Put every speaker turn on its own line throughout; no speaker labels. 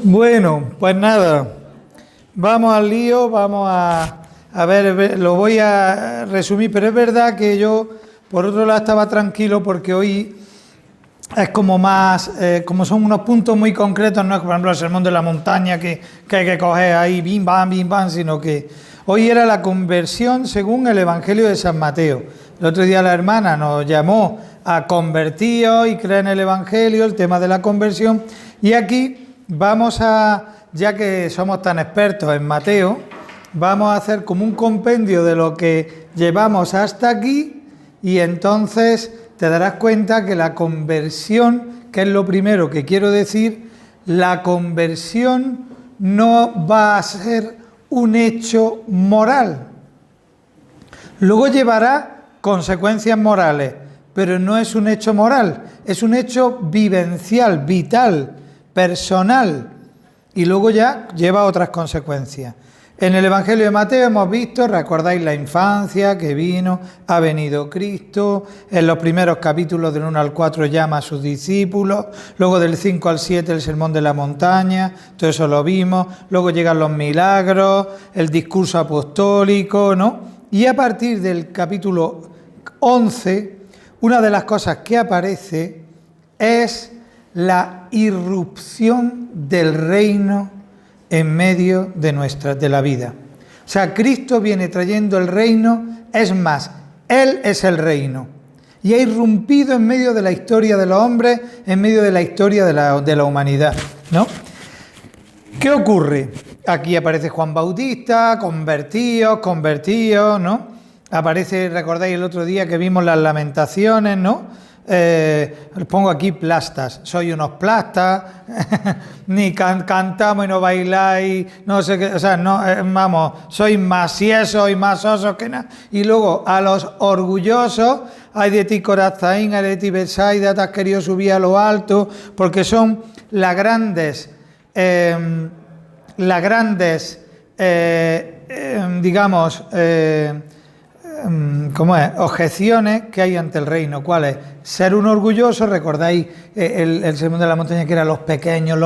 Bueno, pues nada, vamos al lío, vamos a ver, lo voy a resumir, pero es verdad que yo, por otro lado, estaba tranquilo porque hoy es como más, como son unos puntos muy concretos, no es por ejemplo el sermón de la montaña que hay que coger ahí, bim, bam, sino que hoy era la conversión según el Evangelio de San Mateo. El otro día la hermana nos llamó a convertíos y creer en el Evangelio, el tema de la conversión, y aquí vamos a, ya que somos tan expertos en Mateo, vamos a hacer como un compendio de lo que llevamos hasta aquí y entonces te darás cuenta que la conversión, que es lo primero que quiero decir, la conversión no va a ser un hecho moral. Luego llevará consecuencias morales, pero no es un hecho moral, es un hecho vivencial, vital, personal, y luego ya lleva otras consecuencias. En el Evangelio de Mateo hemos visto, recordáis la infancia que vino, ha venido Cristo, en los primeros capítulos del 1 al 4 llama a sus discípulos, luego del 5 al 7 el sermón de la montaña, todo eso lo vimos, luego llegan los milagros, el discurso apostólico, ¿no? Y a partir del capítulo 11, una de las cosas que aparece es la irrupción del reino en medio de la vida. O sea, Cristo viene trayendo el reino, es más, Él es el reino. Y ha irrumpido en medio de la historia de los hombres, en medio de la historia de la humanidad, ¿no? ¿Qué ocurre? Aquí aparece Juan Bautista, convertidos, ¿no? Aparece, recordáis el otro día que vimos las lamentaciones, ¿no? Pongo aquí plastas, soy unos plastas, ni cantamos y no bailáis, no sé qué, o sea, no, vamos, sois más siesos y más osos que nada. Y luego a los orgullosos, ay de ti Corazaín, ay de ti Betsaida, te has querido subir a lo alto, porque son las grandes, digamos, ¿cómo es? Objeciones que hay ante el reino. ¿Cuál es? Ser un orgulloso, recordáis el sermón de la montaña que era los pequeños,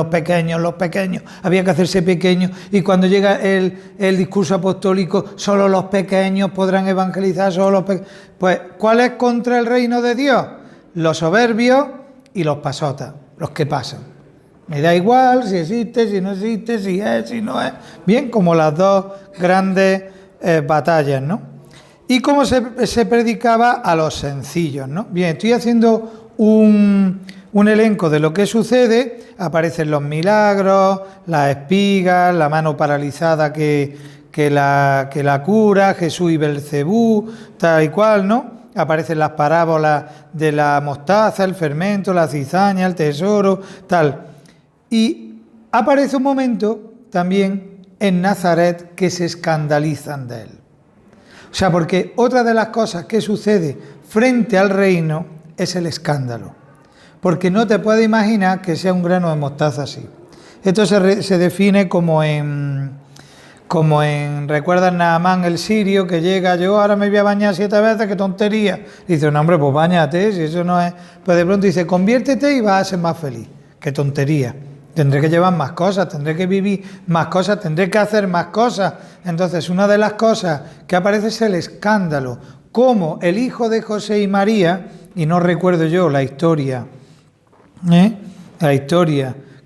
había que hacerse pequeños, y cuando llega el discurso apostólico, solo los pequeños podrán evangelizar, pues, ¿cuál es contra el reino de Dios? Los soberbios y los pasotas, los que pasan. Me da igual si existe, si no existe, si es, si no es. Bien, como las dos grandes batallas, ¿no? Y cómo se predicaba a los sencillos, ¿no? Bien, estoy haciendo un elenco de lo que sucede. Aparecen los milagros, las espigas, la mano paralizada que la cura, Jesús y Belcebú, tal y cual, ¿no? Aparecen las parábolas de la mostaza, el fermento, la cizaña, el tesoro, tal. Y aparece un momento también en Nazaret que se escandalizan de él. O sea, porque otra de las cosas que sucede frente al reino es el escándalo. Porque no te puedes imaginar que sea un grano de mostaza así. Esto se define como en ¿recuerdas Naamán el sirio que llega, yo ahora me voy a bañar 7 veces, qué tontería? Dice, no hombre, pues báñate, si eso no es... Pues de pronto dice, conviértete y vas a ser más feliz. Qué tontería. Tendré que llevar más cosas, tendré que vivir más cosas, tendré que hacer más cosas. Entonces, una de las cosas que aparece es el escándalo. Como el hijo de José y María, y no recuerdo yo la historia,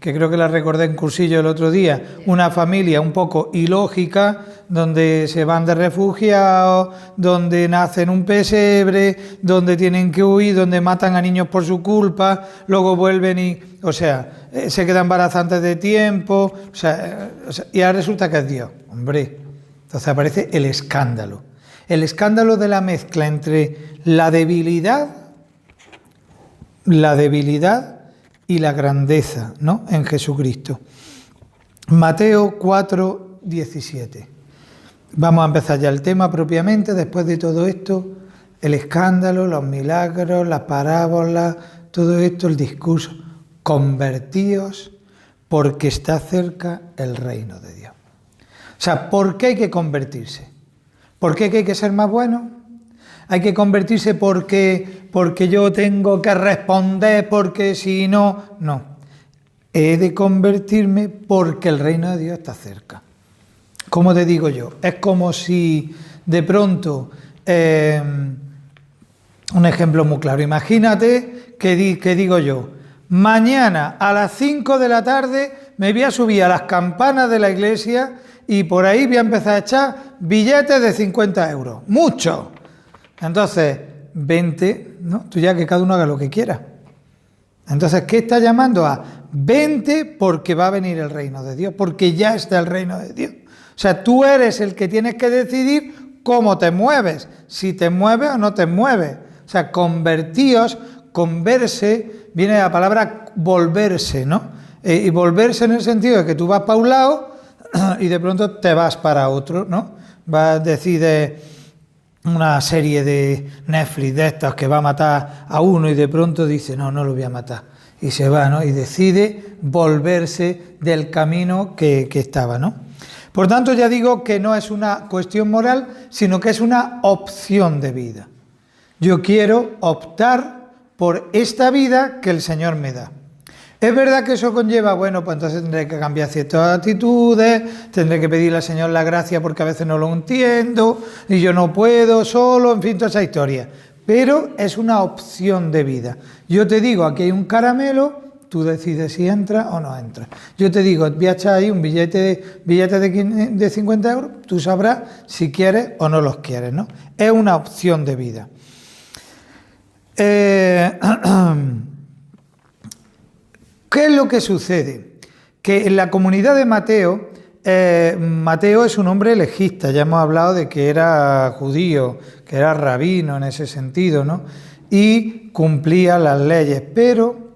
que creo que la recordé en cursillo el otro día, una familia un poco ilógica, donde se van de refugiados, donde nacen un pesebre, donde tienen que huir, donde matan a niños por su culpa, luego vuelven y, o sea, se quedan embarazadas antes de tiempo, o sea, y ahora resulta que es Dios, hombre. Entonces aparece el escándalo de la mezcla entre la debilidad y la grandeza, ¿no?, en Jesucristo. Mateo 4, 17. Vamos a empezar ya el tema propiamente. Después de todo esto, el escándalo, los milagros, las parábolas, todo esto, el discurso. Convertíos porque está cerca el reino de Dios. O sea, ¿por qué hay que convertirse? ¿Por qué hay que ser más bueno? hay que convertirse porque yo tengo que responder, porque si no, no. He de convertirme porque el reino de Dios está cerca. ¿Cómo te digo yo? Es como si de pronto, un ejemplo muy claro, imagínate que digo yo, mañana a las 5 de la tarde me voy a subir a las campanas de la iglesia y por ahí voy a empezar a echar billetes de 50 euros. ¡Mucho! Entonces, 20, ¿no? Tú ya que cada uno haga lo que quiera. Entonces, ¿qué está llamando a 20? Porque va a venir el reino de Dios, porque ya está el reino de Dios. O sea, tú eres el que tienes que decidir cómo te mueves, si te mueves o no te mueves. O sea, convertíos, converse, viene de la palabra volverse, ¿no? Y volverse en el sentido de que tú vas para un lado y de pronto te vas para otro, ¿no? Decides una serie de Netflix de estas que va a matar a uno y de pronto dice, no lo voy a matar. Y se va, ¿no? Y decide volverse del camino que estaba, ¿no? Por tanto, ya digo que no es una cuestión moral, sino que es una opción de vida. Yo quiero optar por esta vida que el Señor me da. Es verdad que eso conlleva, bueno, pues entonces tendré que cambiar ciertas actitudes, tendré que pedirle al Señor la gracia porque a veces no lo entiendo y yo no puedo solo, en fin, toda esa historia. Pero es una opción de vida. Yo te digo, aquí hay un caramelo, tú decides si entras o no entras. Yo te digo, voy a echar ahí un billete de 50 euros, tú sabrás si quieres o no los quieres, ¿no? Es una opción de vida. ¿Qué es lo que sucede? Que en la comunidad de Mateo, Mateo es un hombre legista, ya hemos hablado de que era judío, que era rabino en ese sentido, ¿no? Y cumplía las leyes, pero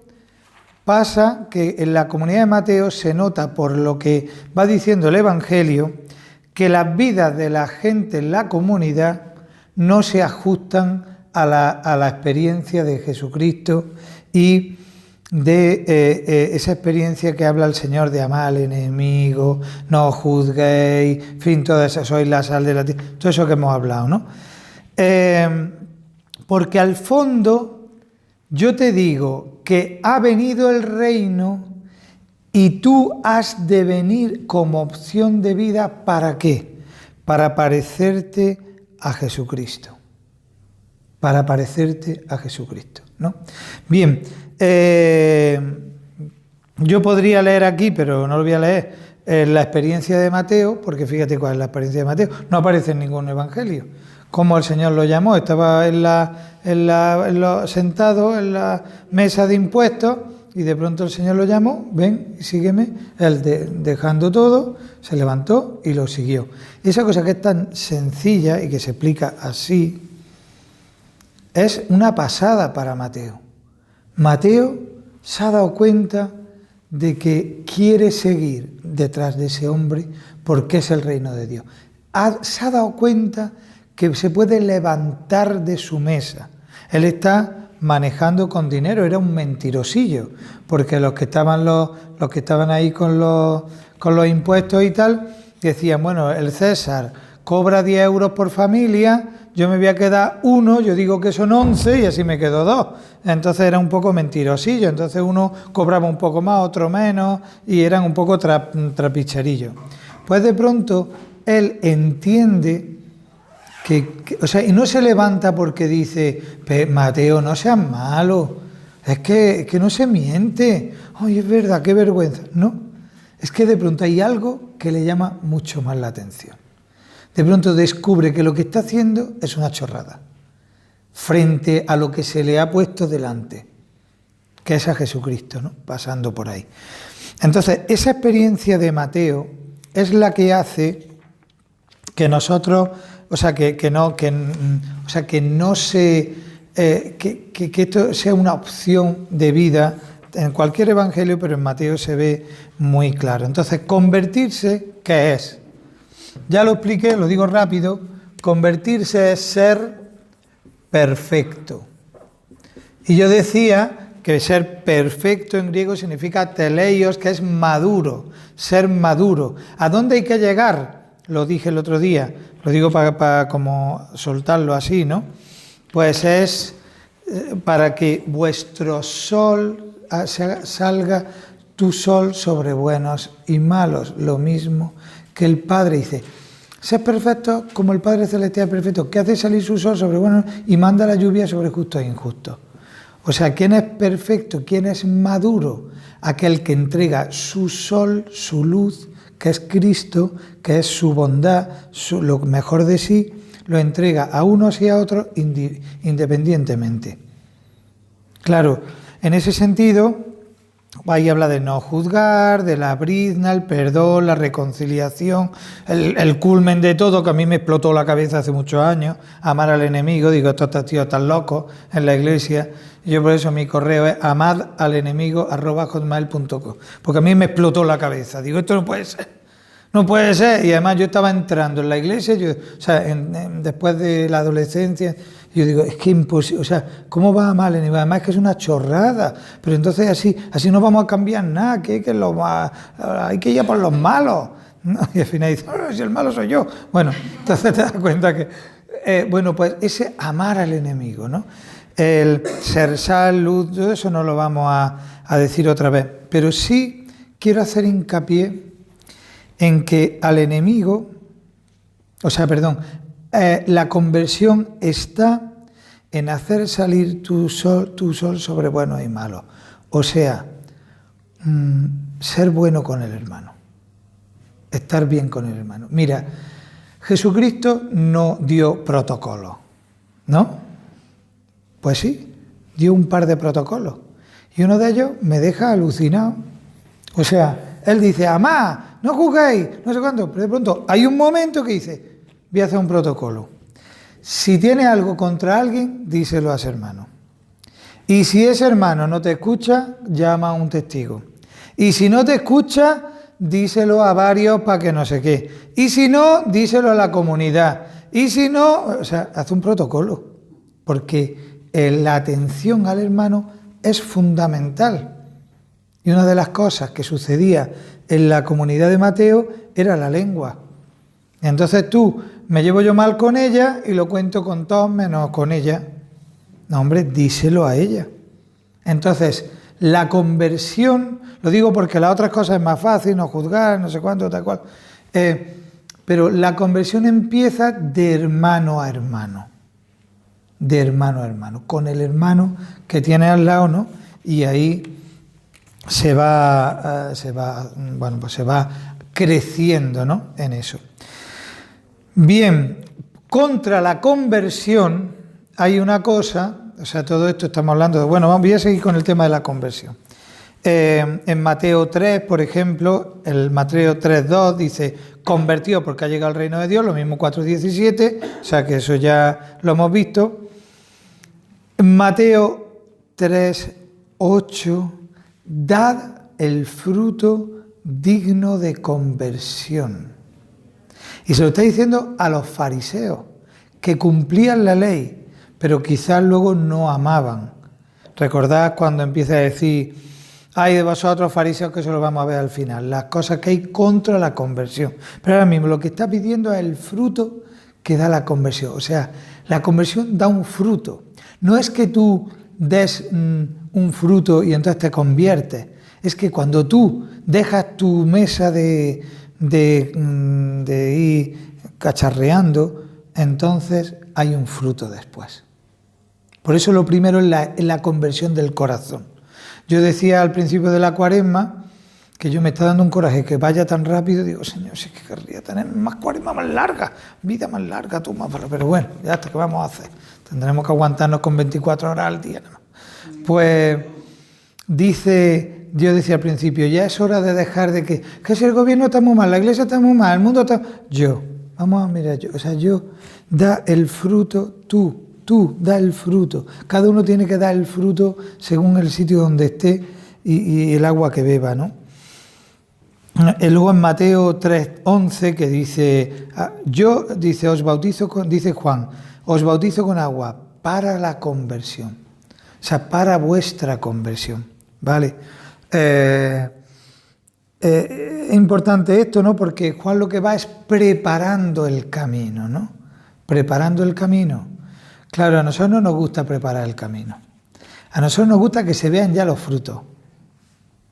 pasa que en la comunidad de Mateo se nota, por lo que va diciendo el Evangelio, que las vidas de la gente en la comunidad no se ajustan a la experiencia de Jesucristo y de esa experiencia que habla el Señor de amar al enemigo, no juzguéis, en fin, todo eso, sois la sal de la tierra, todo eso que hemos hablado, ¿no? Porque al fondo yo te digo que ha venido el reino y tú has de venir como opción de vida, ¿para qué? Para parecerte a Jesucristo. Para parecerte a Jesucristo, ¿no? Bien, yo podría leer aquí, pero no lo voy a leer, la experiencia de Mateo, porque fíjate cuál es la experiencia de Mateo, no aparece en ningún evangelio. Como el Señor lo llamó, estaba sentado en la mesa de impuestos y de pronto el Señor lo llamó, ven y sígueme. Él dejando todo, se levantó y lo siguió. Y esa cosa que es tan sencilla y que se explica así, es una pasada para Mateo. Mateo se ha dado cuenta de que quiere seguir detrás de ese hombre porque es el reino de Dios. Se ha dado cuenta que se puede levantar de su mesa. Él está manejando con dinero, era un mentirosillo, porque los que estaban ahí con los impuestos y tal, decían, bueno, el César cobra 10 euros por familia, yo me voy a quedar uno, yo digo que son 11 y así me quedo 2. Entonces era un poco mentirosillo, entonces uno cobraba un poco más, otro menos, y eran un poco trapicherillos. Pues de pronto él entiende o sea, y no se levanta porque dice, Mateo, no seas malo, es que no se miente, ay, es verdad, qué vergüenza. No, es que de pronto hay algo que le llama mucho más la atención. De pronto descubre que lo que está haciendo es una chorrada frente a lo que se le ha puesto delante, que es a Jesucristo, ¿no? Pasando por ahí. Entonces, esa experiencia de Mateo es la que hace que nosotros, o sea, que esto sea una opción de vida en cualquier evangelio, pero en Mateo se ve muy claro. Entonces, convertirse, ¿qué es? Ya lo expliqué, lo digo rápido, convertirse es ser perfecto. Y yo decía que ser perfecto en griego significa teleios, que es maduro, ser maduro. ¿A dónde hay que llegar? Lo dije el otro día, lo digo para como soltarlo así, ¿no? Pues es para que vuestro sol salga tu sol sobre buenos y malos, lo mismo que el Padre dice. Sed perfectos como el Padre Celestial es perfecto, que hace salir su sol sobre buenos y manda la lluvia sobre justos e injustos. O sea, ¿quién es perfecto? ¿Quién es maduro? Aquel que entrega su sol, su luz, que es Cristo, que es su bondad, lo mejor de sí, lo entrega a unos y a otros independientemente. Claro, en ese sentido, ahí habla de no juzgar, de la brizna, el perdón, la reconciliación, el culmen de todo, que a mí me explotó la cabeza hace muchos años, amar al enemigo. Digo, estos tíos están locos en la iglesia. Yo por eso mi correo es amadalenemigo@hotmail.com, porque a mí me explotó la cabeza. Digo, esto no puede ser. No puede ser. Y además yo estaba entrando en la iglesia, después de la adolescencia, yo digo, es que imposible, o sea, ¿cómo va a amar al enemigo? Además es que es una chorrada, pero entonces así no vamos a cambiar nada, hay que ir a por los malos. ¿No? Y al final dice, si el malo soy yo. Bueno, entonces te das cuenta que, pues ese amar al enemigo, ¿no? El ser sal, luz, todo eso no lo vamos a decir otra vez, pero sí quiero hacer hincapié en que al enemigo, la conversión está en hacer salir tu sol sobre buenos y malos. O sea, ser bueno con el hermano, estar bien con el hermano. Mira, Jesucristo no dio protocolo, ¿no? Pues sí, dio un par de protocolos. Y uno de ellos me deja alucinado. O sea, él dice, amad, no juzguéis, no sé cuánto. Pero de pronto hay un momento que dice, voy a hacer un protocolo. Si tienes algo contra alguien, díselo a ese hermano. Y si ese hermano no te escucha, llama a un testigo. Y si no te escucha, díselo a varios para que no sé qué. Y si no, díselo a la comunidad. Y si no, haz un protocolo. Porque la atención al hermano es fundamental. Y una de las cosas que sucedía en la comunidad de Mateo era la lengua. Entonces me llevo yo mal con ella y lo cuento con todos menos con ella. No, hombre, díselo a ella. Entonces, la conversión, lo digo porque las otras cosas es más fácil, no juzgar, no sé cuánto, tal cual. Pero la conversión empieza de hermano a hermano. De hermano a hermano, con el hermano que tiene al lado, ¿no? Y ahí se va creciendo, ¿no? En eso. Bien, contra la conversión hay una cosa, todo esto estamos hablando de, voy a seguir con el tema de la conversión. En Mateo 3, por ejemplo, el Mateo 3:2 dice, convertido porque ha llegado el reino de Dios, lo mismo 4:17, o sea que eso ya lo hemos visto. Mateo 3:8, dad el fruto digno de conversión. Y se lo está diciendo a los fariseos, que cumplían la ley, pero quizás luego no amaban. Recordad cuando empieza a decir, ay de vosotros fariseos, que eso lo vamos a ver al final, las cosas que hay contra la conversión. Pero ahora mismo lo que está pidiendo es el fruto que da la conversión. O sea, la conversión da un fruto. No es que tú des un fruto y entonces te conviertes. Es que cuando tú dejas tu mesa de ir cacharreando, entonces hay un fruto después. Por eso lo primero es la conversión del corazón. Yo decía al principio de la Cuaresma que yo me está dando un coraje que vaya tan rápido, digo, Señor, si es que querría tener más Cuaresma más larga, vida más larga, tú más, pero bueno, ya está, ¿qué vamos a hacer? Tendremos que aguantarnos con 24 horas al día. ¿No? Pues yo decía al principio, ya es hora de dejar de que si el gobierno está muy mal, la iglesia está muy mal, el mundo está... da el fruto tú da el fruto. Cada uno tiene que dar el fruto según el sitio donde esté y el agua que beba, ¿no? Y luego en Mateo 3:11 que dice, os bautizo dice Juan, os bautizo con agua para la conversión. O sea, para vuestra conversión, ¿vale? Es importante esto, ¿no? Porque Juan lo que va es preparando el camino, ¿no? Preparando el camino. Claro, a nosotros no nos gusta preparar el camino. A nosotros nos gusta que se vean ya los frutos.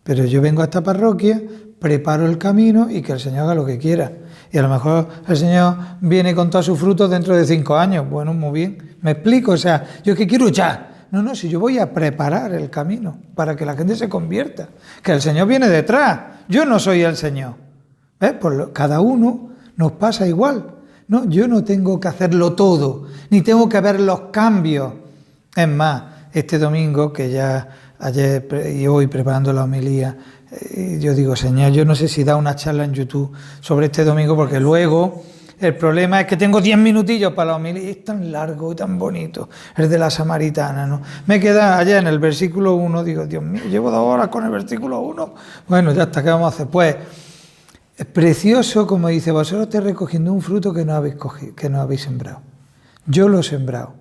Pero yo vengo a esta parroquia, preparo el camino y que el Señor haga lo que quiera. Y a lo mejor el Señor viene con todos sus frutos dentro de 5 años. Bueno, muy bien. ¿Me explico? O sea, yo es que quiero ya. No, si yo voy a preparar el camino para que la gente se convierta. Que el Señor viene detrás. Yo no soy el Señor. ¿Ves? Pues cada uno nos pasa igual. No, yo no tengo que hacerlo todo, ni tengo que ver los cambios. Es más, este domingo, que ya ayer y hoy preparando la homilía, yo digo, Señor, yo no sé si da una charla en YouTube sobre este domingo, porque luego el problema es que tengo 10 minutillos para la homilía, y es tan largo y tan bonito, el de la samaritana, ¿no? Me queda allá en el versículo 1, digo, Dios mío, llevo 2 horas con el versículo 1. Bueno, ya está, ¿qué vamos a hacer? Pues es precioso, como dice, vosotros estáis recogiendo un fruto que no habéis cogido, que no habéis sembrado. Yo lo he sembrado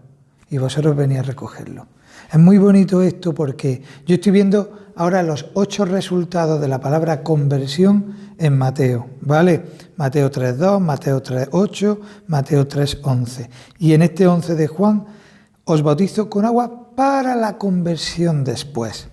y vosotros venís a recogerlo. Es muy bonito esto porque yo estoy viendo ahora los 8 resultados de la palabra conversión en Mateo, ¿vale? Mateo 3.2, Mateo 3.8, Mateo 3.11. Y en este 11 de Juan, os bautizo con agua para la conversión después.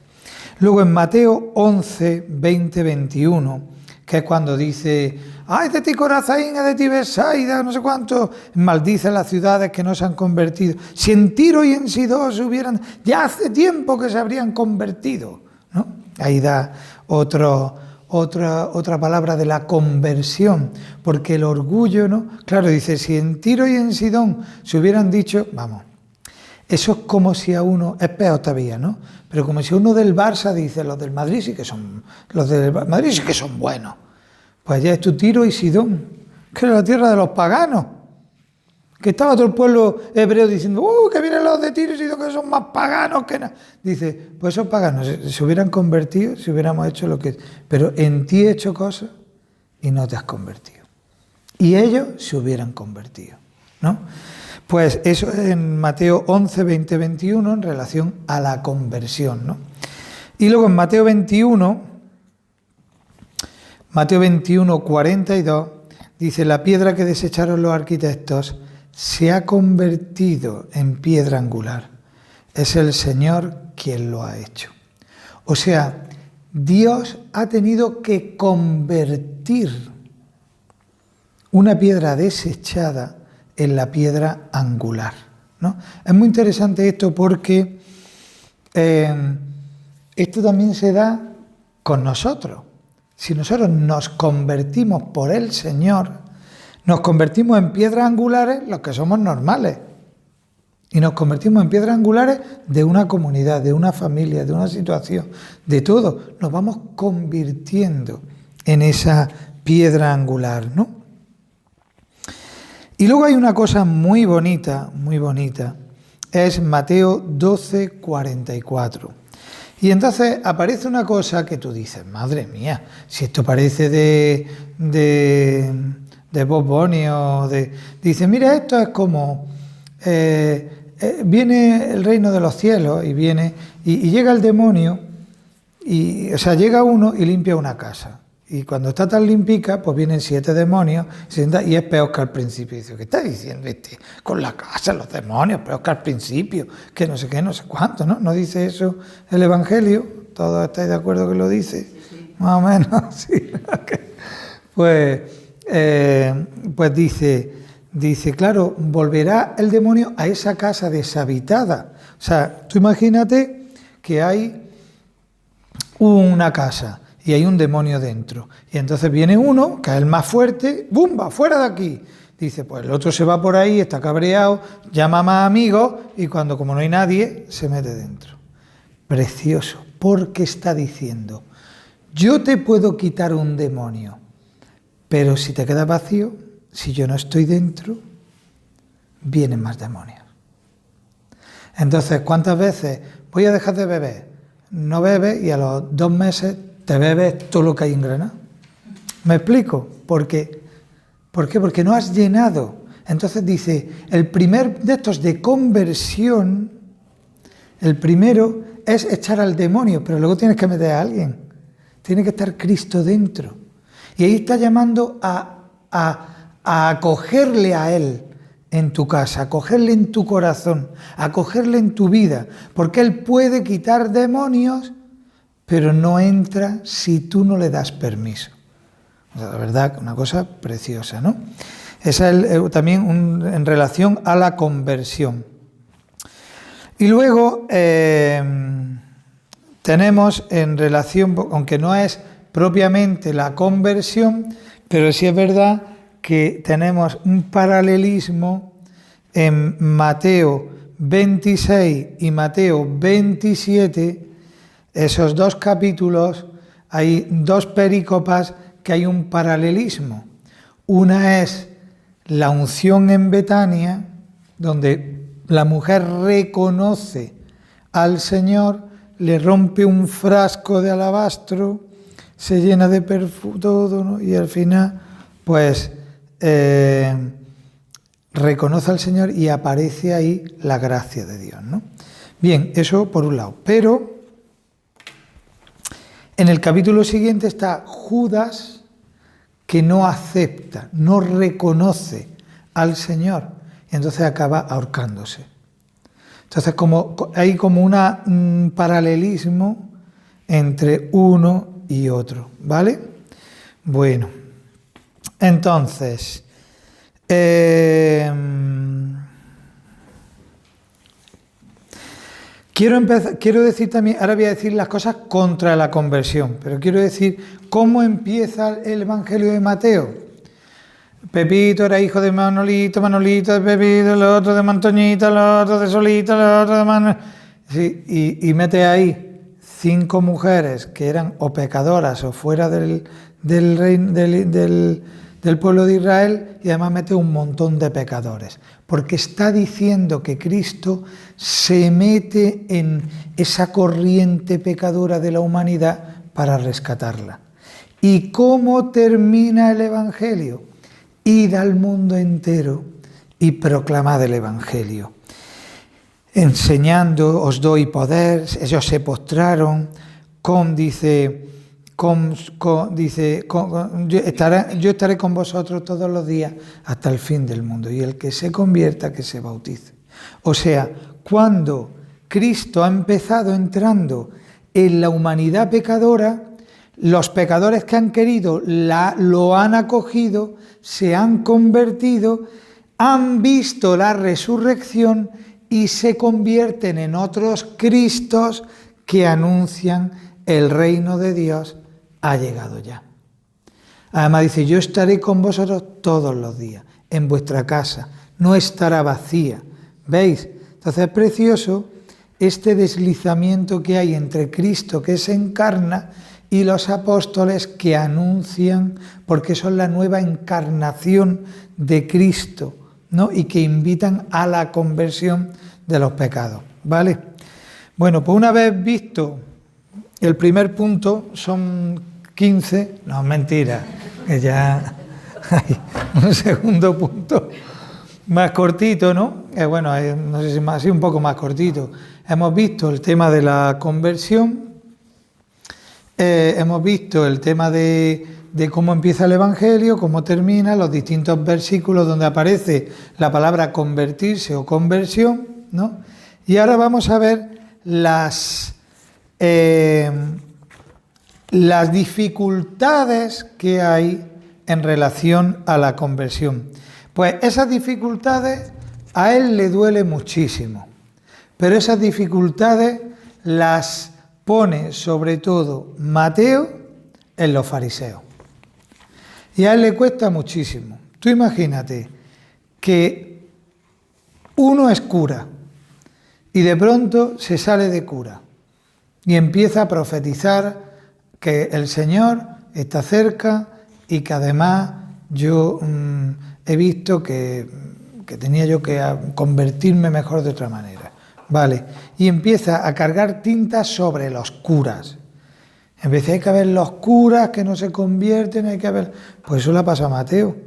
Luego en Mateo 11, 20, 21... que es cuando dice, ¡ay de ti Corazín, de ti Betsaida, no sé cuánto! Maldice las ciudades que no se han convertido. Si en Tiro y en Sidón se hubieran, ya hace tiempo que se habrían convertido, ¿no? Ahí da otra palabra de la conversión, porque el orgullo, ¿no? Claro, dice, si en Tiro y en Sidón se hubieran dicho, vamos, eso es como si a uno, es peor todavía, ¿no? Pero como si uno del Barça dice, los del Madrid sí que son buenos. Pues allá es tu Tiro y Sidón, que era la tierra de los paganos. Que estaba todo el pueblo hebreo diciendo, que vienen los de Tiro y Sidón que son más paganos que nada. Dice, pues esos paganos se hubieran convertido si hubiéramos hecho lo que... Pero en ti he hecho cosas y no te has convertido. Y ellos se hubieran convertido, ¿no? Pues eso es en Mateo 11, 20, 21 en relación a la conversión, ¿no? Y luego en Mateo 21, 42, dice, la piedra que desecharon los arquitectos se ha convertido en piedra angular. Es el Señor quien lo ha hecho. O sea, Dios ha tenido que convertir una piedra desechada en la piedra angular, ¿no? Es muy interesante esto porque esto también se da con nosotros. Si nosotros nos convertimos por el Señor, nos convertimos en piedras angulares los que somos normales. Y nos convertimos en piedras angulares de una comunidad, de una familia, de una situación, de todo. Nos vamos convirtiendo en esa piedra angular, ¿no? Y luego hay una cosa muy bonita, es Mateo 12, 44. Y entonces aparece una cosa que tú dices, madre mía, si esto parece de Bob Bunny o de... Dice, mira, esto es como... viene el reino de los cielos y viene... Y llega el demonio, o sea, llega uno y limpia una casa. Y cuando está tan limpica, pues vienen 7 demonios y es peor que al principio. Y dice, ¿qué está diciendo este? Con la casa, los demonios, peor que al principio, que no sé qué, no sé cuánto, ¿no? ¿No dice eso el Evangelio? ¿Todos estáis de acuerdo que lo dice? Sí. Más o menos, sí. Pues dice, claro, volverá el demonio a esa casa deshabitada. O sea, tú imagínate que hay una casa y hay un demonio dentro. Y entonces viene uno, que es el más fuerte, ¡bumba!, fuera de aquí. Dice, pues el otro se va por ahí, está cabreado, llama a más amigos y cuando, como no hay nadie, se mete dentro. Precioso, porque está diciendo, yo te puedo quitar un demonio, pero si te quedas vacío, si yo no estoy dentro, vienen más demonios. Entonces, ¿cuántas veces voy a dejar de beber? No bebes y a los 2 meses te bebes todo lo que hay en Granada. ¿Me explico? ¿Por qué? Porque no has llenado. Entonces dice, el primer de estos de conversión, el primero es echar al demonio, pero luego tienes que meter a alguien. Tiene que estar Cristo dentro. Y ahí está llamando a acogerle a Él en tu casa, acogerle en tu corazón, acogerle en tu vida, porque Él puede quitar demonios, pero no entra si tú no le das permiso. O sea, la verdad, una cosa preciosa, ¿no? Esa es también en relación a la conversión. Y luego tenemos en relación, aunque no es propiamente la conversión, pero sí es verdad que tenemos un paralelismo en Mateo 26 y Mateo 27, esos dos capítulos, hay dos perícopas que hay un paralelismo. Una es la unción en Betania, donde la mujer reconoce al Señor, le rompe un frasco de alabastro, se llena de perfume, todo, ¿no? Y al final, pues, reconoce al Señor y aparece ahí la gracia de Dios, ¿no? Bien, eso por un lado. Pero en el capítulo siguiente está Judas, que no acepta, no reconoce al Señor, y entonces acaba ahorcándose. Entonces hay como un paralelismo entre uno y otro, ¿vale? Bueno, entonces, quiero decir también, ahora voy a decir las cosas contra la conversión, pero quiero decir cómo empieza el Evangelio de Mateo. Pepito era hijo de Manolito, Manolito de Pepito, el otro de Mantoñita, el otro de Solita, el otro de Manuel. Sí, y mete ahí 5 mujeres que eran o pecadoras o fuera del pueblo de Israel, y además mete un montón de pecadores, porque está diciendo que Cristo se mete en esa corriente pecadora de la humanidad para rescatarla. ¿Y cómo termina el Evangelio? Id al mundo entero y proclamad el Evangelio. Enseñando, os doy poder. Ellos se postraron, yo estaré con vosotros todos los días hasta el fin del mundo, y el que se convierta, que se bautice. O sea, cuando Cristo ha empezado entrando en la humanidad pecadora, los pecadores que han querido lo han acogido, se han convertido, han visto la resurrección y se convierten en otros Cristos que anuncian el reino de Dios ha llegado ya. Además dice, yo estaré con vosotros todos los días, en vuestra casa, no estará vacía. ¿Veis? Entonces es precioso este deslizamiento que hay entre Cristo que se encarna y los apóstoles que anuncian, porque son la nueva encarnación de Cristo, ¿no? Y que invitan a la conversión de los pecados, ¿vale? Bueno, pues una vez visto el primer punto, son 15, no, mentira, que ya hay un segundo punto más cortito, ¿no? Bueno, no sé si más, sí, un poco más cortito. Hemos visto el tema de la conversión. Hemos visto el tema de cómo empieza el Evangelio, cómo termina, los distintos versículos donde aparece la palabra convertirse o conversión, ¿no? Y ahora vamos a ver las dificultades que hay en relación a la conversión. Pues esas dificultades a él le duele muchísimo, pero esas dificultades las pone sobre todo Mateo en los fariseos. Y a él le cuesta muchísimo. Tú imagínate que uno es cura y de pronto se sale de cura y empieza a profetizar que el Señor está cerca y que además yo he visto que tenía yo que convertirme mejor de otra manera. Vale, y empieza a cargar tinta sobre los curas. En vez de hay que ver los curas que no se convierten, hay que ver... Pues eso le pasa a Mateo.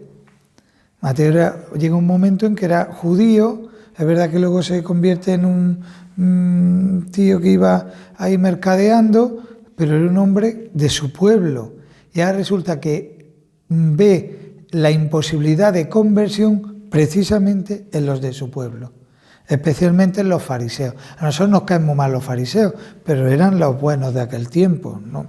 Mateo llega un momento en que era judío, es verdad que luego se convierte en un tío que iba ahí mercadeando, pero era un hombre de su pueblo. Y ahora resulta que ve la imposibilidad de conversión precisamente en los de su pueblo, especialmente en los fariseos. A nosotros nos caen muy mal los fariseos, pero eran los buenos de aquel tiempo, ¿no?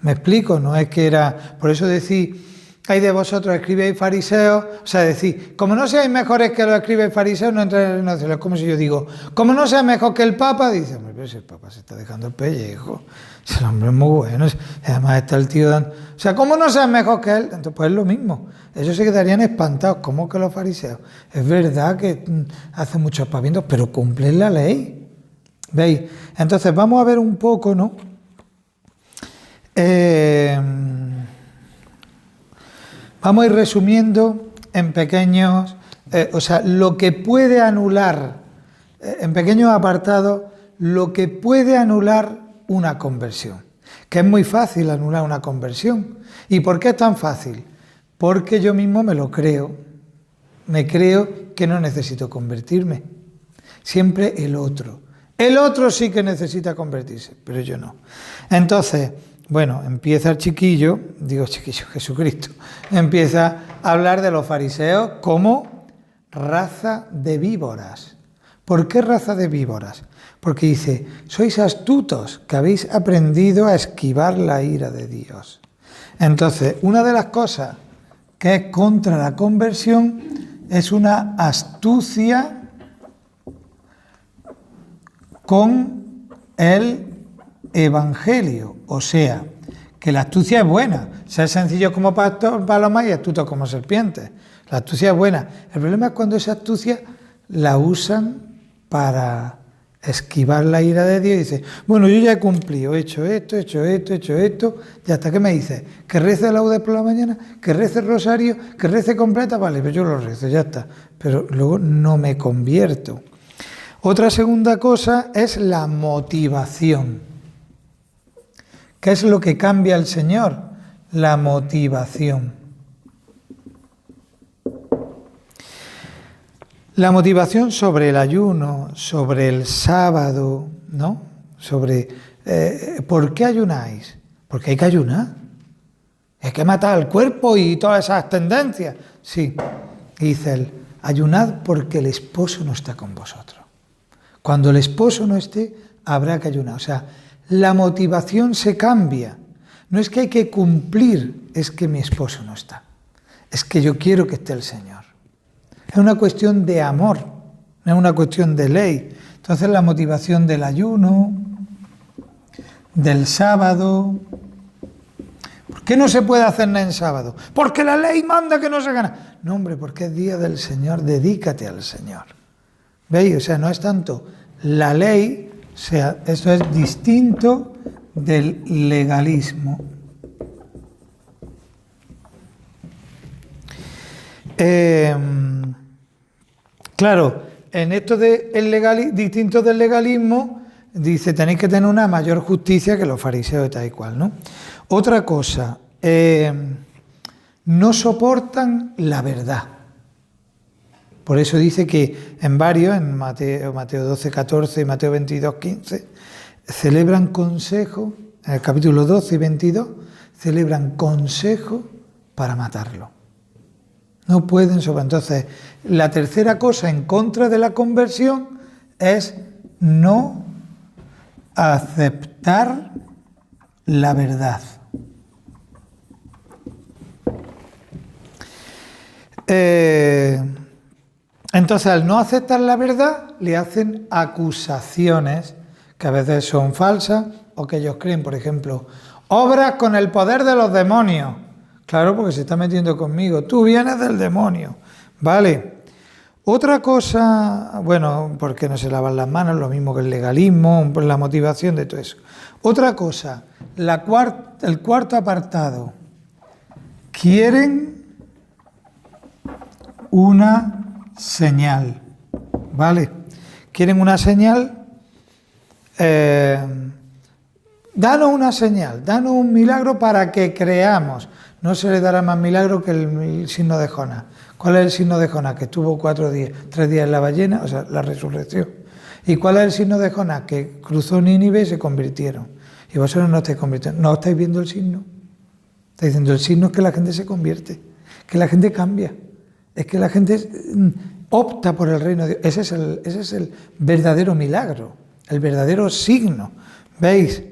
Me explico, no es que era... Por eso decir, hay de vosotros escribéis fariseos, o sea, decir, como no seáis mejores que los escribes fariseos, no entráis en el reino de los cielos. Es como si yo digo, como no seas mejor que el Papa, dice, hombre, pero si el Papa se está dejando el pellejo, ese hombre es muy bueno, además está el tío dando... O sea, como no seas mejor que él, entonces pues es lo mismo. Ellos se quedarían espantados, ¿cómo que los fariseos? Es verdad que hacen muchos pavientos, pero cumplen la ley. ¿Veis? Entonces vamos a ver un poco, ¿no? Vamos a ir resumiendo en pequeños, o sea, lo que puede anular, en pequeños apartados, lo que puede anular una conversión. Que es muy fácil anular una conversión. ¿Y por qué es tan fácil? Porque yo mismo me lo creo. Me creo que no necesito convertirme. Siempre el otro. El otro sí que necesita convertirse, pero yo no. Entonces, bueno, empieza el chiquillo, Jesucristo, empieza a hablar de los fariseos como raza de víboras. ¿Por qué raza de víboras? Porque dice, sois astutos, que habéis aprendido a esquivar la ira de Dios. Entonces, una de las cosas que es contra la conversión es una astucia con el Evangelio. O sea, que la astucia es buena. Ser sencillo como paloma y astuto como serpiente. La astucia es buena. El problema es cuando esa astucia la usan para esquivar la ira de Dios y dice, bueno, yo ya he cumplido, he hecho esto, y hasta que me dice, que rece laudes por la mañana, que rece el rosario, que rece completa, vale, pues yo lo rezo, ya está, pero luego no me convierto. Otra segunda cosa es la motivación. ¿Qué es lo que cambia el Señor? La motivación. La motivación sobre el ayuno, sobre el sábado, ¿no? Sobre ¿por qué ayunáis? Porque hay que ayunar. Hay que matar al cuerpo y todas esas tendencias. Sí, dice él, ayunad porque el esposo no está con vosotros. Cuando el esposo no esté, habrá que ayunar. O sea, la motivación se cambia. No es que hay que cumplir, es que mi esposo no está. Es que yo quiero que esté el Señor. Es una cuestión de amor, no es una cuestión de ley. Entonces la motivación del ayuno, del sábado. ¿Por qué no se puede hacer nada en sábado? Porque la ley manda que no se gana. No, hombre, porque es día del Señor, dedícate al Señor. ¿Veis? O sea, no es tanto la ley, o sea, eso es distinto del legalismo. Claro, en esto de distinto del legalismo, dice, tenéis que tener una mayor justicia que los fariseos y tal y cual, ¿no? Otra cosa, no soportan la verdad. Por eso dice que en varios, en Mateo 12, 14 y Mateo 22, 15, celebran consejo, en el capítulo 12 y 22, celebran consejo para matarlo. No pueden sobre. Entonces, la tercera cosa en contra de la conversión es no aceptar la verdad. Entonces, al no aceptar la verdad, le hacen acusaciones que a veces son falsas o que ellos creen, por ejemplo, obras con el poder de los demonios. Claro, porque se está metiendo conmigo. Tú vienes del demonio. Vale. Otra cosa, bueno, porque no se lavan las manos, lo mismo que el legalismo, la motivación de todo eso. Otra cosa, el cuarto apartado. Quieren una señal. ¿Vale? Quieren una señal. Danos una señal, danos un milagro para que creamos. No se le dará más milagro que el signo de Jonás. ¿Cuál es el signo de Jonás? Que estuvo 3 días en la ballena, o sea, la resurrección. ¿Y cuál es el signo de Jonás? Que cruzó Nínive y se convirtieron. Y vosotros no estáis convirtiendo. ¿No estáis viendo el signo? Está diciendo, el signo es que la gente se convierte, que la gente cambia. Es que la gente opta por el reino de Dios. Ese es el verdadero milagro, el verdadero signo. ¿Veis?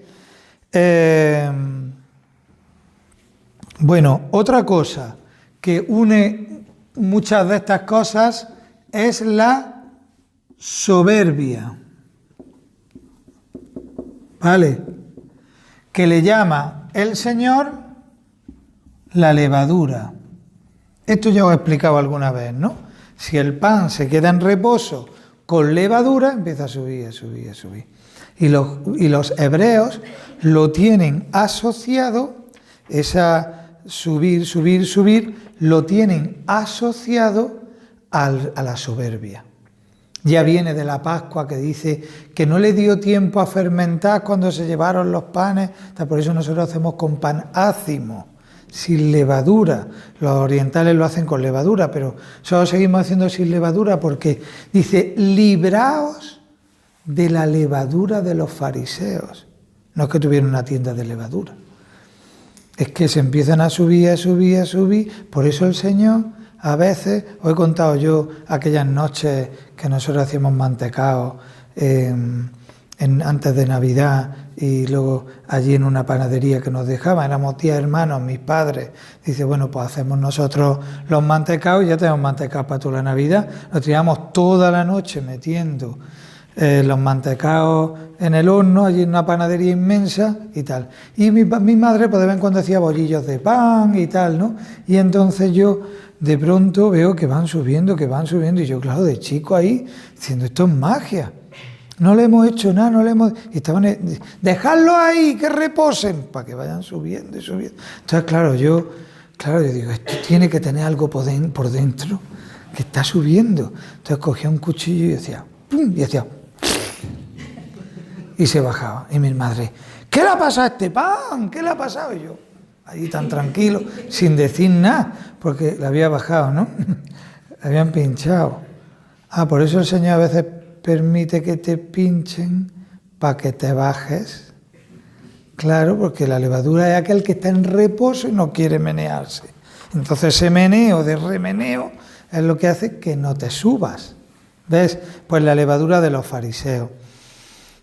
Bueno, otra cosa que une muchas de estas cosas es la soberbia. ¿Vale? Que le llama el Señor la levadura. Esto ya os he explicado alguna vez, ¿no? Si el pan se queda en reposo con levadura, empieza a subir, a subir, a subir. Y los hebreos lo tienen asociado, esa subir, subir, subir, lo tienen asociado a la soberbia. Ya viene de la Pascua que dice que no le dio tiempo a fermentar cuando se llevaron los panes, por eso nosotros hacemos con pan ácimo, sin levadura. Los orientales lo hacen con levadura, pero solo seguimos haciendo sin levadura porque dice, libraos de la levadura de los fariseos. No es que tuvieran una tienda de levadura, es que se empiezan a subir, a subir, a subir. Por eso el Señor, a veces, os he contado yo aquellas noches que nosotros hacíamos mantecao antes de Navidad, y luego allí en una panadería que nos dejaban, éramos 10 hermanos, mis padres, dice, bueno, pues hacemos nosotros los mantecaos y ya tenemos mantecaos para toda la Navidad. Nos tiramos toda la noche metiendo los mantecaos en el horno, allí en una panadería inmensa y tal. Y mi madre pues de vez en cuando hacía bollillos de pan y tal, ¿no? Y entonces yo de pronto veo que van subiendo, y yo, claro, de chico ahí, diciendo, esto es magia. No le hemos hecho nada, no le hemos... Y estaban, dejadlo ahí, que reposen, para que vayan subiendo y subiendo. Entonces, claro, yo digo, esto tiene que tener algo por dentro, que está subiendo. Entonces cogía un cuchillo y decía, ¡pum! Y hacía... Y se bajaba. Y mi madre, ¿qué le ha pasado a este pan? ¿Qué le ha pasado? Y yo, ahí tan tranquilo, sin decir nada, porque le había bajado, ¿no? Le habían pinchado. Por eso el Señor a veces permite que te pinchen para que te bajes. Claro, porque la levadura es aquel que está en reposo y no quiere menearse. Entonces ese meneo de remeneo es lo que hace que no te subas. ¿Ves? Pues la levadura de los fariseos.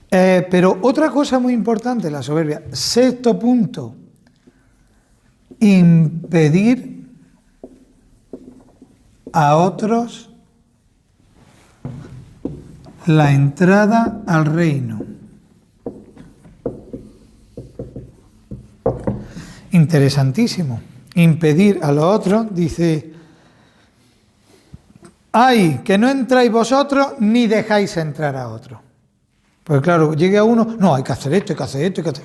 Pero otra cosa muy importante, la soberbia. Sexto punto, impedir a otros la entrada al reino. Interesantísimo. Impedir a los otros, dice, ¡ay, que no entráis vosotros ni dejáis entrar a otros! Pues claro, llegue a uno, no, hay que hacer esto, hay que hacer esto, hay que hacer...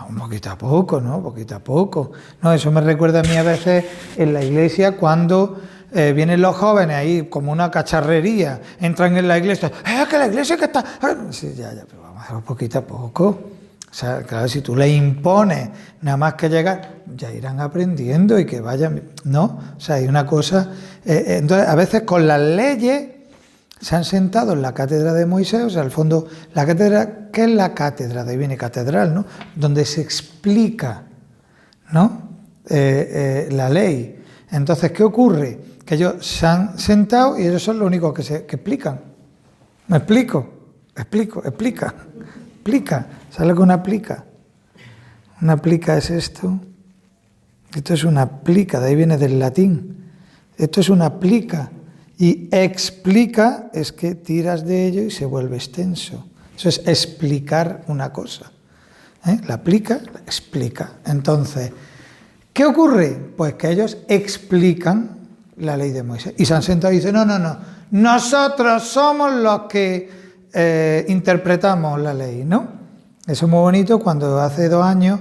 Un poquito a poco, ¿no? Poquito a poco. No, eso me recuerda a mí a veces en la iglesia cuando vienen los jóvenes ahí como una cacharrería, entran en la iglesia, que la iglesia que está... Sí, ya, pero vamos a hacerlo poquito a poco. O sea, claro, si tú le impones nada más que llegar, ya irán aprendiendo y que vayan... ¿No? O sea, hay una cosa... entonces, a veces con las leyes... Se han sentado en la cátedra de Moisés, o sea, al fondo, la cátedra, ¿qué es la cátedra? De ahí viene catedral, ¿no? Donde se explica, ¿no? La ley. Entonces, ¿qué ocurre? Que ellos se han sentado y ellos son los únicos que explican. ¿Me explico? Explica. ¿Sabes lo que una plica? Una plica es esto. Esto es una plica, de ahí viene del latín. Esto es una plica. Y explica es que tiras de ello y se vuelve extenso. Eso es explicar una cosa. La aplica, la explica. Entonces, ¿qué ocurre? Pues que ellos explican la ley de Moisés. Y se han sentado y dicen, no, nosotros somos los que interpretamos la ley, ¿no? Eso es muy bonito cuando hace 2 años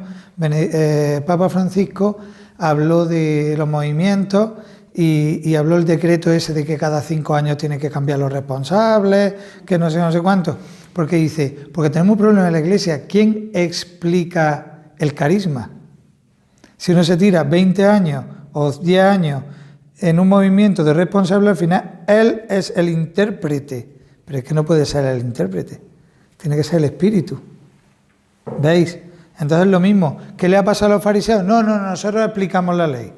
Papa Francisco habló de los movimientos y habló el decreto ese de que cada 5 años tiene que cambiar los responsables, que no sé cuánto. Porque dice, porque tenemos un problema en la Iglesia, ¿quién explica el carisma? Si uno se tira 20 años o 10 años en un movimiento de responsable, al final él es el intérprete, pero es que no puede ser el intérprete, tiene que ser el espíritu. ¿Veis? Entonces lo mismo, ¿qué le ha pasado a los fariseos? No, nosotros explicamos la ley.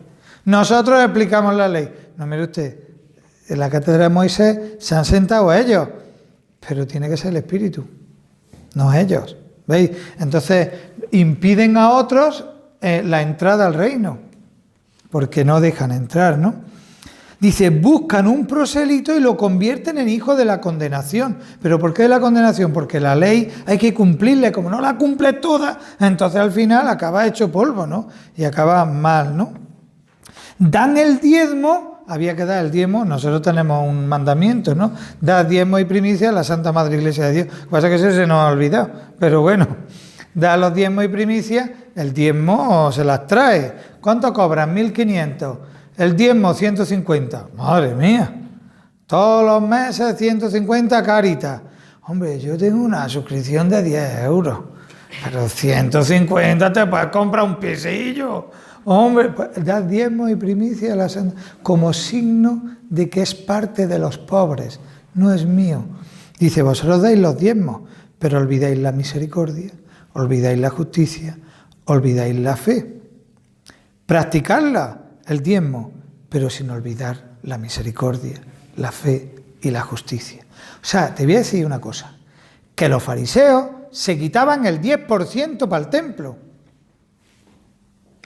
Nosotros explicamos la ley. No, mire usted, en la cátedra de Moisés se han sentado ellos, pero tiene que ser el Espíritu, no ellos. ¿Veis? Entonces impiden a otros la entrada al reino, porque no dejan entrar, ¿no? Dice, buscan un prosélito y lo convierten en hijo de la condenación. ¿Pero por qué de la condenación? Porque la ley hay que cumplirle, como no la cumple toda, entonces al final acaba hecho polvo, ¿no? Y acaba mal, ¿no? Dan el diezmo, había que dar el diezmo, nosotros tenemos un mandamiento, ¿no? Da diezmo y primicia a la Santa Madre Iglesia de Dios. Lo que pasa es que eso se nos ha olvidado, pero bueno, da los diezmos y primicias, el diezmo se las trae. ¿Cuánto cobran? 1.500. El diezmo, 150. Madre mía. Todos los meses, 150 Cáritas. Hombre, yo tengo una suscripción de 10 euros. Pero 150 te puedes comprar un pisillo. Hombre, pues, da diezmo y primicia a la Santa como signo de que es parte de los pobres. No es mío. Dice, vosotros dais los diezmos, pero olvidáis la misericordia, olvidáis la justicia, olvidáis la fe. Practicarla, el diezmo, pero sin olvidar la misericordia, la fe y la justicia. O sea, te voy a decir una cosa, que los fariseos se quitaban el 10% para el templo.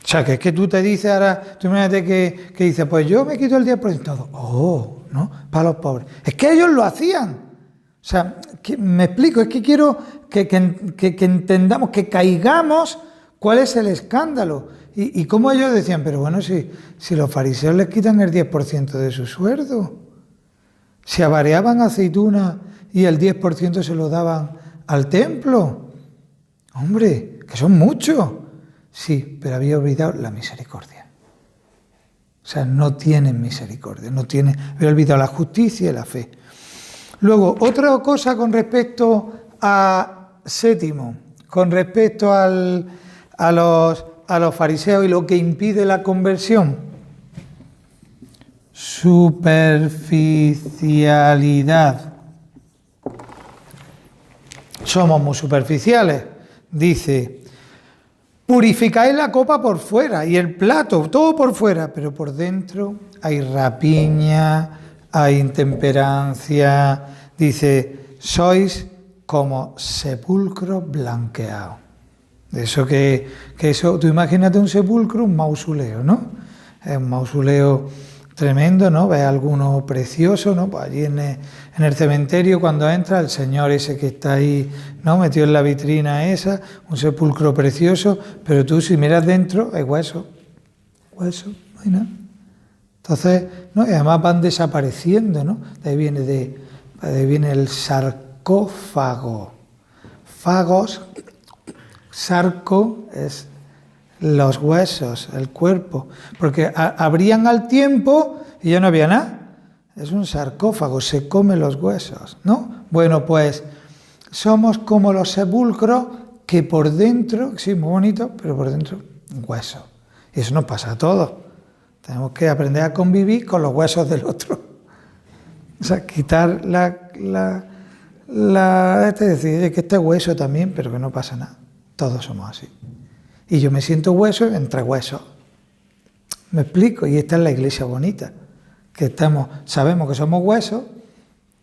O sea, que es que tú te dices ahora, tú imagínate que dices, pues yo me quito el 10%. Oh, ¿no? Para los pobres. Es que ellos lo hacían. O sea, me explico, es que quiero que entendamos, que caigamos cuál es el escándalo. Y cómo ellos decían, pero bueno, si los fariseos les quitan el 10% de su sueldo, si avareaban aceitunas y el 10% se lo daban al templo, hombre, que son muchos. Sí, pero había olvidado la misericordia. O sea, no tienen misericordia, había olvidado la justicia y la fe. Luego, otra cosa con respecto a Sétimo, con respecto a los fariseos y lo que impide la conversión. Superficialidad. Somos muy superficiales. Dice, purificáis la copa por fuera y el plato, todo por fuera, pero por dentro hay rapiña, hay intemperancia. Dice, sois como sepulcro blanqueado. De eso que eso, tú imagínate un sepulcro, un mausoleo, ¿no? Es un mausoleo tremendo, ¿no? Ves alguno precioso, ¿no? Pues allí en el cementerio cuando entra el señor ese que está ahí, ¿no? Metido en la vitrina esa, un sepulcro precioso, pero tú si miras dentro hay hueso, no hay nada. Entonces, ¿no? Y además van desapareciendo, ¿no? De ahí viene el sarcófago. Fagos, sarco es los huesos, el cuerpo, porque abrían al tiempo y ya no había nada. Es un sarcófago, se come los huesos, ¿no? Bueno, pues somos como los sepulcros que por dentro, sí, muy bonito, pero por dentro, un hueso. Y eso nos pasa a todos. Tenemos que aprender a convivir con los huesos del otro. O sea, quitar es decir, que este hueso también, pero que no pasa nada. Todos somos así. Y yo me siento hueso entre huesos. ¿Me explico? Y esta es la iglesia bonita. Que sabemos que somos huesos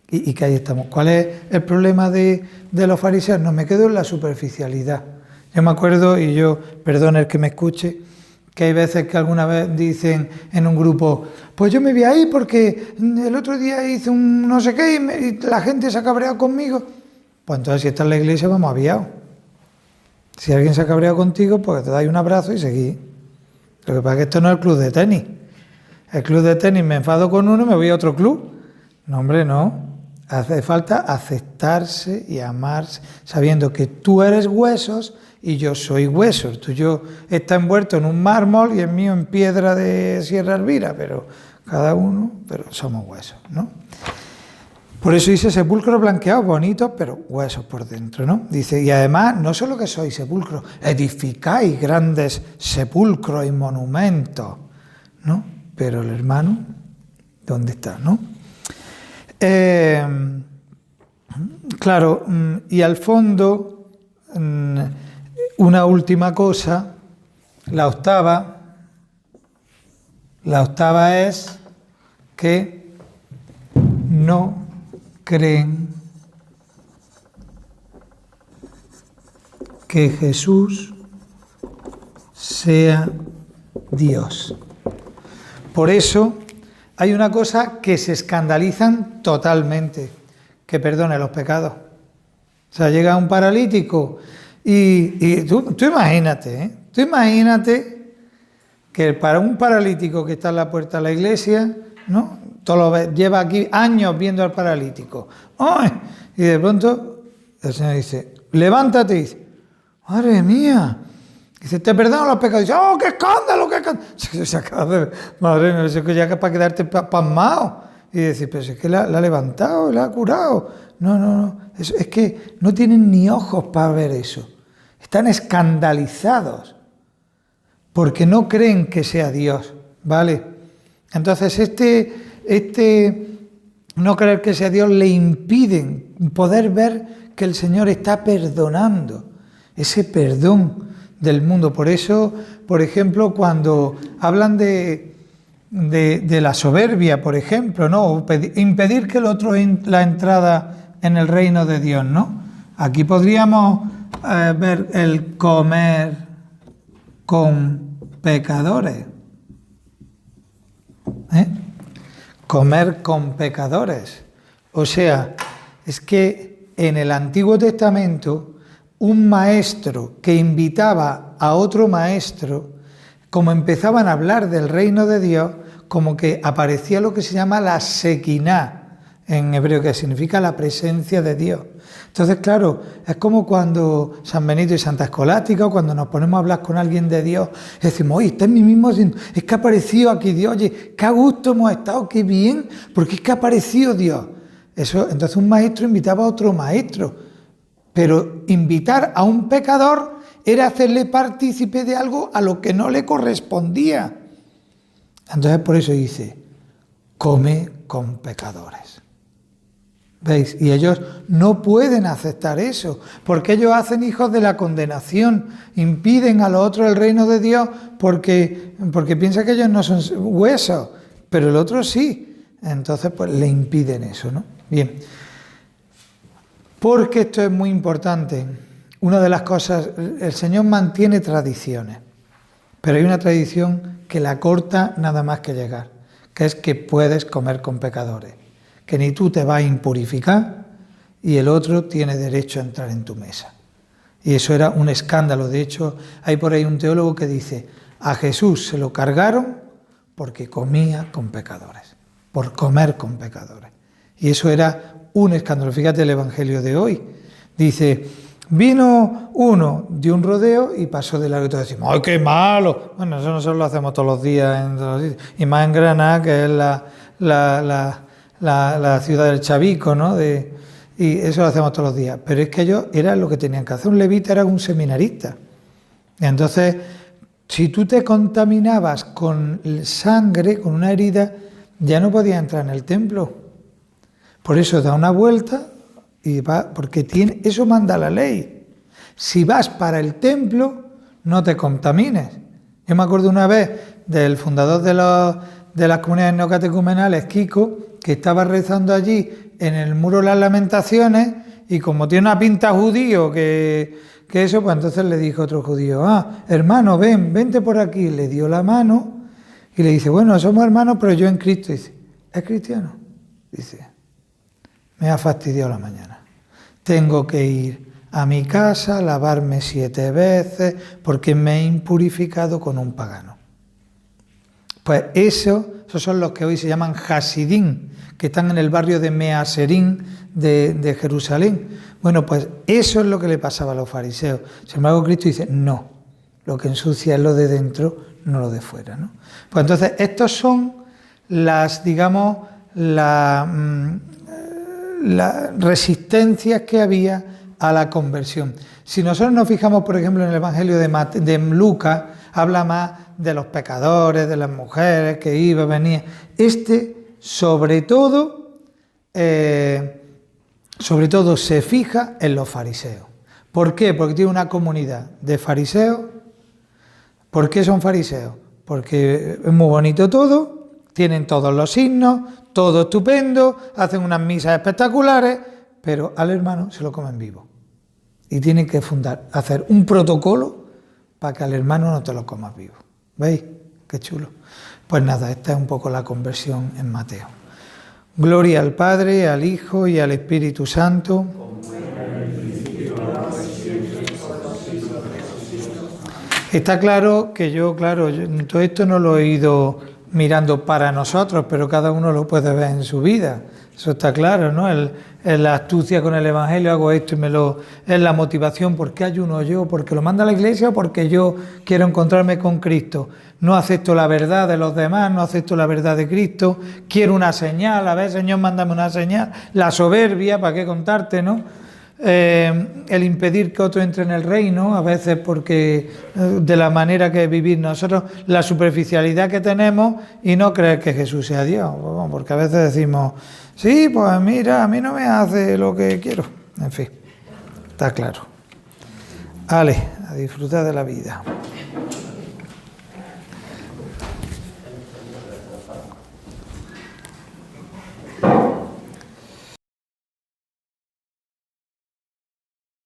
y que ahí estamos. ¿Cuál es el problema de los fariseos? No, me quedo en la superficialidad. Yo me acuerdo, y perdón el que me escuche, que hay veces que alguna vez dicen en un grupo, pues yo me vi ahí porque el otro día hice un no sé qué y la gente se ha cabreado conmigo. Pues entonces si está en la iglesia vamos aviados. Si alguien se ha cabreado contigo, pues te dais un abrazo y seguís. Lo que pasa es que esto no es el club de tenis. El club de tenis me enfado con uno y me voy a otro club. No, hombre, no. Hace falta aceptarse y amarse, sabiendo que tú eres huesos y yo soy hueso. El tuyo está envuelto en un mármol y el mío en piedra de Sierra Elvira, pero somos huesos, ¿no? Por eso dice sepulcros blanqueados, bonitos, pero huesos por dentro, ¿no? Dice, y además, no solo que sois sepulcros, edificáis grandes sepulcros y monumentos, ¿no? Pero el hermano, ¿dónde está, no? Claro, y al fondo, una última cosa, la octava es que no creen que Jesús sea Dios. Por eso hay una cosa que se escandalizan totalmente, que perdone los pecados. O sea, llega un paralítico y tú imagínate, ¿eh? Tú imagínate que para un paralítico que está en la puerta de la iglesia, ¿no? Lleva aquí años viendo al paralítico. ¡Ay! Y de pronto el Señor dice, levántate, y dice, ¡madre mía! Dice, te perdono los pecados. Dice, ¡oh, qué escándalo, qué escándalo! Se acaba de... Madre mía, eso que ya que para quedarte pasmado. Y decir, pero si es que la ha levantado, la ha curado. No. Es que no tienen ni ojos para ver eso. Están escandalizados porque no creen que sea Dios, ¿vale? Entonces, no creer que sea Dios le impiden poder ver que el Señor está perdonando, ese perdón del mundo. Por eso, por ejemplo, cuando hablan de la soberbia, por ejemplo, ¿no? Impedir que el otro la entrada en el reino de Dios, ¿no? Aquí podríamos ver el comer con pecadores. Comer con pecadores. O sea, es que en el Antiguo Testamento un maestro que invitaba a otro maestro, como empezaban a hablar del reino de Dios, como que aparecía lo que se llama la Shekinah en hebreo, que significa la presencia de Dios. Entonces, claro, es como cuando San Benito y Santa Escolástica, o cuando nos ponemos a hablar con alguien de Dios, decimos, oye, está en mí mismo, es que ha aparecido aquí Dios, oye, qué a gusto hemos estado, qué bien, porque es que ha aparecido Dios. Eso, entonces un maestro invitaba a otro maestro, pero invitar a un pecador era hacerle partícipe de algo a lo que no le correspondía. Entonces por eso dice, come con pecadores. ¿Veis? Y ellos no pueden aceptar eso, porque ellos hacen hijos de la condenación, impiden a los otros el reino de Dios porque piensan que ellos no son huesos, pero el otro sí. Entonces pues le impiden eso, ¿no? Bien. Porque esto es muy importante. Una de las cosas, el Señor mantiene tradiciones, pero hay una tradición que la corta nada más que llegar, que es que puedes comer con pecadores, que ni tú te vas a impurificar y el otro tiene derecho a entrar en tu mesa. Y eso era un escándalo. De hecho, hay por ahí un teólogo que dice, a Jesús se lo cargaron porque comía con pecadores, por comer con pecadores. Y eso era un escándalo. Fíjate el Evangelio de hoy. Dice, vino uno de un rodeo y pasó de largo y todos decimos, ¡ay, qué malo! Bueno, eso nosotros lo hacemos todos los días, y más en Granada, que es la ciudad del Chavico, ¿no? Y eso lo hacemos todos los días. Pero es que ellos eran lo que tenían que hacer. Un levita era un seminarista. Y entonces, si tú te contaminabas con sangre, con una herida, ya no podías entrar en el templo. Por eso da una vuelta y va, porque eso manda la ley. Si vas para el templo, no te contamines. Yo me acuerdo una vez del fundador de las comunidades neocatecumenales, Kiko, que estaba rezando allí en el muro de las Lamentaciones y como tiene una pinta judío que eso, pues entonces le dijo otro judío, hermano, vente por aquí. Le dio la mano y le dice, bueno, somos hermanos, pero yo en Cristo. Dice, ¿es cristiano? Dice, me ha fastidiado la mañana. Tengo que ir a mi casa, lavarme 7 veces, porque me he impurificado con un pagano. Pues esos son los que hoy se llaman Hasidín, que están en el barrio de Measerín de Jerusalén. Bueno, pues eso es lo que le pasaba a los fariseos. Sin embargo, Cristo dice, no, lo que ensucia es lo de dentro, no lo de fuera, ¿no? Pues entonces, estos son las, digamos, las resistencias que había a la conversión. Si nosotros nos fijamos, por ejemplo, en el Evangelio de Lucas, habla más de los pecadores, de las mujeres que iban, venían. Sobre todo se fija en los fariseos. ¿Por qué? Porque tiene una comunidad de fariseos. ¿Por qué son fariseos? Porque es muy bonito todo, tienen todos los signos, todo estupendo, hacen unas misas espectaculares, pero al hermano se lo comen vivo. Y tienen que hacer un protocolo para que al hermano no te lo comas vivo. ¿Veis? Qué chulo. Pues nada, esta es un poco la conversión en Mateo. Gloria al Padre, al Hijo y al Espíritu Santo. Está claro que yo todo esto no lo he ido mirando para nosotros, pero cada uno lo puede ver en su vida. Eso está claro, ¿no? La astucia con el Evangelio, hago esto y es la motivación. ¿Por qué ayuno yo? ¿Porque lo manda la Iglesia o porque yo quiero encontrarme con Cristo? No acepto la verdad de los demás, no acepto la verdad de Cristo, quiero una señal, a ver, Señor, mándame una señal. La soberbia, ¿para qué contarte, no? El impedir que otro entre en el reino, a veces porque de la manera que vivir nosotros, la superficialidad que tenemos y no creer que Jesús sea Dios, porque a veces decimos, sí, pues mira, a mí no me hace lo que quiero, en fin, está claro. Ale, a disfrutar de la vida.